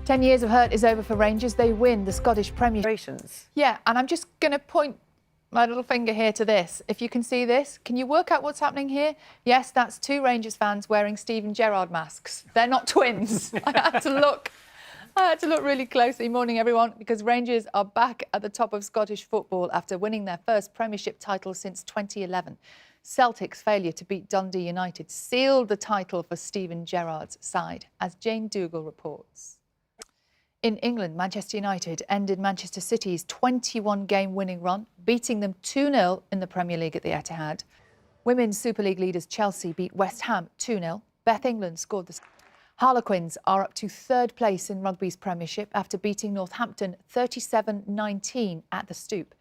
10 years of hurt is over for Rangers. They win the Scottish Premiership. Yeah, and I'm just going to point my little finger here to this. If you can see this, can you work out what's happening here? Yes, that's two Rangers fans wearing Steven Gerrard masks. They're not twins. I had to look really closely. Morning, everyone, because Rangers are back at the top of Scottish football after winning their first Premiership title since 2011. Celtic's failure to beat Dundee United sealed the title for Steven Gerrard's side, as Jane Dougal reports. In England, Manchester United ended Manchester City's 21-game winning run, beating them 2-0 in the Premier League at the Etihad. Women's Super League leaders Chelsea beat West Ham 2-0. Beth England scored the... Harlequins are up to third place in rugby's Premiership after beating Northampton 37-19 at the Stoop.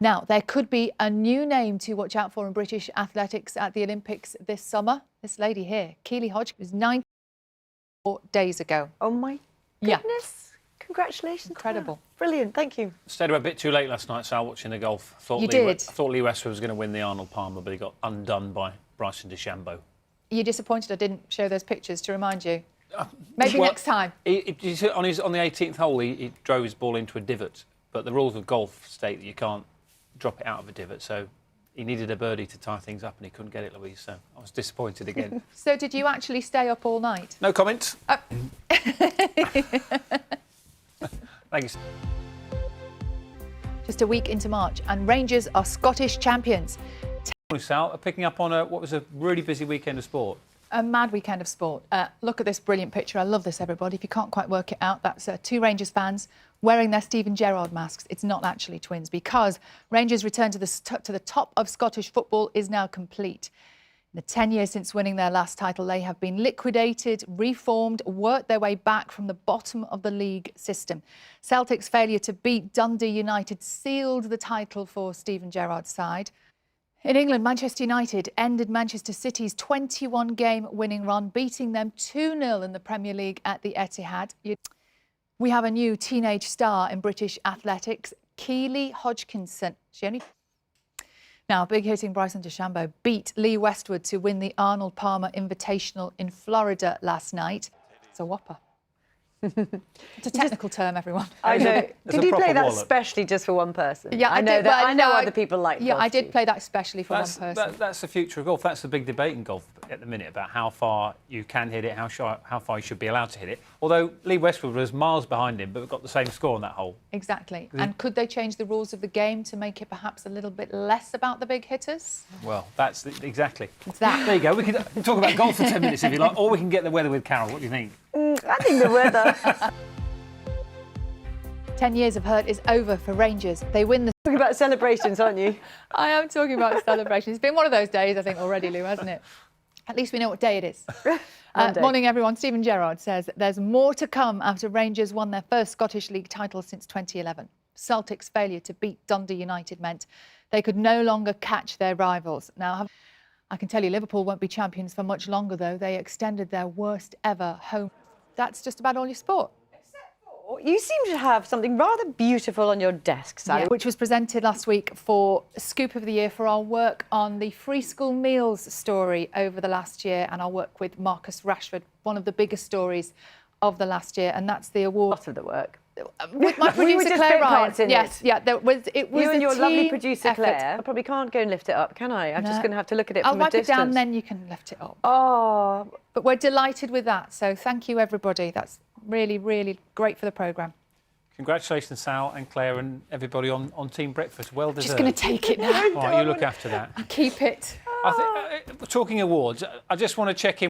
Now, there could be a new name to watch out for in British athletics at the Olympics this summer. This lady here, Keely Hodgkins, was 94 days ago. Oh, my Yeah. goodness. Congratulations. Incredible. Brilliant, thank you. Stayed a bit too late last night, Sal, watching the golf. You did? I thought Lee Westwood was going to win the Arnold Palmer, but he got undone by Bryson DeChambeau. You're disappointed I didn't show those pictures to remind you? Maybe next time. On the 18th hole, he drove his ball into a divot, but the rules of golf state that you can't drop it out of a divot, so he needed a birdie to tie things up and he couldn't get it, Louise, so I was disappointed again. So did you actually stay up all night? No comment. Thank you. Just a week into March and Rangers are Scottish champions. Sal, picking up on what was a really busy weekend of sport. A mad weekend of sport. Look at this brilliant picture. I love this, everybody. If you can't quite work it out, that's two Rangers fans wearing their Steven Gerrard masks. It's not actually twins, because Rangers' return to the top of Scottish football is now complete. In the 10 years since winning their last title, they have been liquidated, reformed, worked their way back from the bottom of the league system. Celtic's failure to beat Dundee United sealed the title for Steven Gerrard's side. In England, Manchester United ended Manchester City's 21-game winning run, beating them 2-0 in the Premier League at the Etihad. We have a new teenage star in British athletics, Keely Hodgkinson. Now, big-hitting Bryson DeChambeau beat Lee Westwood to win the Arnold Palmer Invitational in Florida last night. It's a whopper. It's a technical term, everyone. I know. Did you play that specially just for one person? Yeah, I know did, that. I know other people like golf. Yeah, I did play that especially for one person. That's the future of golf. That's the big debate in golf at the minute about how far you can hit it, how far you should be allowed to hit it. Although Lee Westwood was miles behind him, but got the same score on that hole. Exactly. And could they change the rules of the game to make it perhaps a little bit less about the big hitters? Well, that's exactly. It's that. There you go. We can talk about golf for 10 minutes if you like, or we can get the weather with Carol. What do you think? I think the weather. 10 years of hurt is over for Rangers. They win the... Talking about celebrations, aren't you? I am talking about celebrations. It's been one of those days, I think, already, Lou, hasn't it? At least we know what day it is. Morning, everyone. Steven Gerrard says there's more to come after Rangers won their first Scottish League title since 2011. Celtic's failure to beat Dundee United meant they could no longer catch their rivals. Now, I can tell you Liverpool won't be champions for much longer, though. They extended their worst ever home. That's just about all your sport. You seem to have something rather beautiful on your desk, Sally. Yeah, which was presented last week for Scoop of the Year for our work on the free school meals story over the last year, and our work with Marcus Rashford, one of the biggest stories of the last year, and that's the award. Part of the work. With my producer Claire Ryan. Yes, yeah, it was you and your lovely producer effort. Claire. I probably can't go and lift it up, can I? I'm just going to have to look at it from a distance. I'll wipe it down, then you can lift it up. Oh. But we're delighted with that, so thank you, everybody. That's really, really great for the programme. Congratulations, Sal and Claire and everybody on Team Breakfast. Well deserved. Just going to take it now. Right, you look after that. Keep it. Talking awards, I just want to check in.